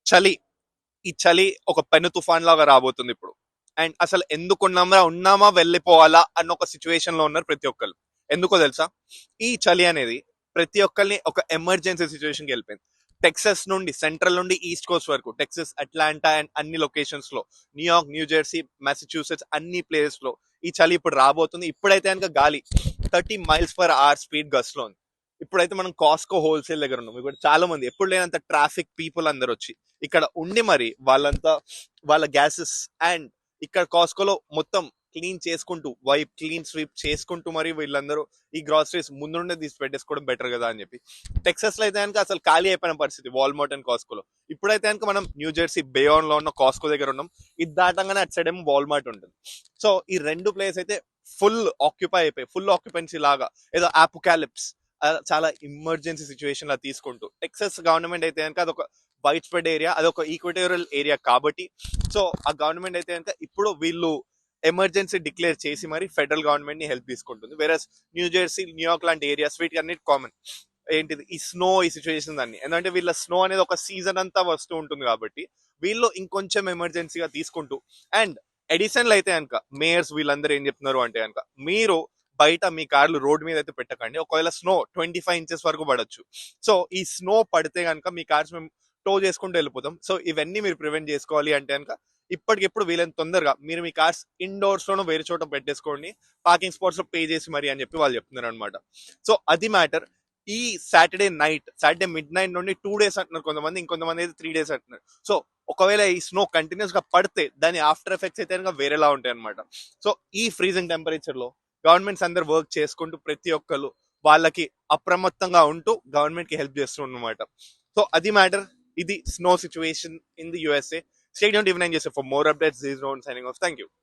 చలి. ఈ చలి ఒక పెను తుఫాన్ లాగా రాబోతుంది ఇప్పుడు. అండ్ అసలు ఉన్నామా వెళ్ళిపోవాలా అన్న ఒక సిచ్యువేషన్ లో ఉన్నారు ప్రతి ఒక్కరు. ఎందుకో తెలుసా? ఈ చలి అనేది ప్రతి ఒక్కరిని ఒక ఎమర్జెన్సీ సిచ్యువేషన్ కి వెళ్ళిపోయింది. టెక్సస్ నుండి సెంట్రల్ నుండి ఈస్ట్ కోస్ట్ వరకు, టెక్సస్, అట్లాంటా అండ్ అన్ని లొకేషన్స్ లో, న్యూయార్క్, న్యూ జెర్సీ, మాసచ్యూసెట్స్ అన్ని ప్లేసెస్ లో ఈ చలి ఇప్పుడు రాబోతుంది. ఇప్పుడైతే కనుక గాలి 30 mph స్పీడ్ గస్ లో ఉంది. ఇప్పుడైతే మనం కాస్కో హోల్సేల్ దగ్గర ఉన్నాం. ఇప్పుడు చాలా మంది ఎప్పుడు లేనంత ట్రాఫిక్ పీపుల్ అందరు వచ్చి ఇక్కడ ఉండి మరి వాళ్ళంతా వాళ్ళ గ్యాసెస్ అండ్ ఇక్కడ కాస్కోలో మొత్తం క్లీన్ చేసుకుంటూ క్లీన్ స్వీప్ చేసుకుంటూ మరి వీళ్ళందరూ ఈ గ్రాసరీస్ ముందు నుండే తీసి పెట్టేసుకోవడం బెటర్ కదా అని చెప్పి. టెక్సస్ లో అయితే కనుక అసలు ఖాళీ అయిపోయిన పరిస్థితి వాల్మార్ట్ అండ్ కాస్కోలో. ఇప్పుడైతే కనుక మనం న్యూ జెర్సీ బేయాన్ లో ఉన్న కాస్కో దగ్గర ఉన్నాం. ఇది దాటంగానే అటు సైడ్ ఏమో వాల్మార్ట్ ఉంటుంది. సో ఈ రెండు ప్లేస్ అయితే ఫుల్ ఆక్యుపై అయిపోయి, ఫుల్ ఆక్యుపెన్సీ లాగా ఏదో అపోకాలిప్స్, చాలా ఎమర్జెన్సీ సిచ్యువేషన్ లా తీసుకుంటూ టెక్సస్ గవర్నమెంట్ అయితే కనుక అదొక వైడ్ స్ప్రెడ్ ఏరియా, అదొక ఈక్వటోరియల్ ఏరియా కాబట్టి సో ఆ గవర్నమెంట్ అయితే కనుక ఇప్పుడు వీళ్ళు ఎమర్జెన్సీ డిక్లేర్ చేసి మరి ఫెడరల్ గవర్నమెంట్ ని హెల్ప్ తీసుకుంటుంది. వేరే న్యూ జెర్సీ, న్యూయార్క్ లాంటి ఏరియాస్ వీటికి అన్నిటి కామన్ ఏంటిది ఈ స్నో, ఈ సిచ్యువేషన్ అన్ని. ఎందుకంటే వీళ్ళ స్నో అనేది ఒక సీజన్ అంతా వస్తూ ఉంటుంది కాబట్టి వీళ్ళు ఇంకొంచెం ఎమర్జెన్సీగా తీసుకుంటూ. అండ్ ఎడిషన్లు అయితే కనుక మేయర్స్ వీళ్ళందరూ ఏం చెప్తున్నారు అంటే కనుక మీరు బయట మీ కార్లు రోడ్ మీద అయితే పెట్టకండి. ఒకవేళ స్నో 25 inches వరకు పడొచ్చు. సో ఈ స్నో పడితే కనుక మీ కార్స్ మేము టో చేసుకుంటూ వెళ్ళిపోతాం. సో ఇవన్నీ మీరు ప్రివెంట్ చేసుకోవాలి అంటే కనుక ఇప్పటికిప్పుడు వీలైన తొందరగా మీరు మీ కార్స్ ఇండోర్స్ లోనూ వేరే చోట పెట్టేసుకోండి, పార్కింగ్ స్పాట్స్ లో పే చేసి మరి అని చెప్పి వాళ్ళు చెప్తున్నారు అనమాట. సో అది మ్యాటర్. ఈ సాటర్డే మిడ్ నైట్ నుండి 2 days అంటున్నారు కొంతమంది, ఇంకొంతమంది అయితే 3 days అంటున్నారు. సో ఒకవేళ ఈ స్నో కంటిన్యూస్ గా పడితే దాని ఆఫ్టర్ ఎఫెక్ట్స్ అయితే కనుక వేరేలా ఉంటాయి అనమాట. సో ఈ ఫ్రీజింగ్ టెంపరేచర్ లో గవర్నమెంట్స్ అందరు వర్క్ చేసుకుంటూ ప్రతి ఒక్కరు వాళ్ళకి అప్రమత్తంగా ఉంటూ గవర్నమెంట్ కి హెల్ప్ చేస్తూ అనమాట. సో అది మ్యాటర్. ఇది snow situation in the USA. Stay tuned even and just for more updates. This is Ron signing off. Thank you.